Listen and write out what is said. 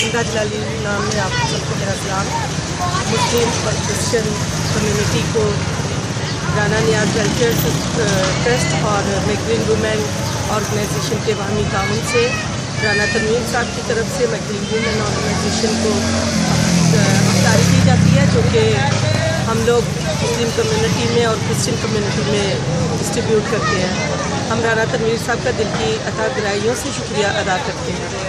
जिंदा जलाली नाम में आप सबको मेरा सलाम। मुस्लिम और क्रिश्चियन कम्युनिटी को राना नियाज़ वेलफेयर ट्रस्ट और मैगजीन वुमेन ऑर्गेनाइजेशन के बाहमी ताउन से राना तनवीर साहब की तरफ से मैगजीन वुमेन ऑर्गेनाइजेशन को अफ्तारी दी जाती है, जो कि हम लोग मुस्लिम कम्युनिटी में और क्रिश्चियन कम्युनिटी में डिस्ट्रीब्यूट करते हैं। हम राना तनवीर साहब का दिल की अता गहराइयों से शुक्रिया अदा करते हैं।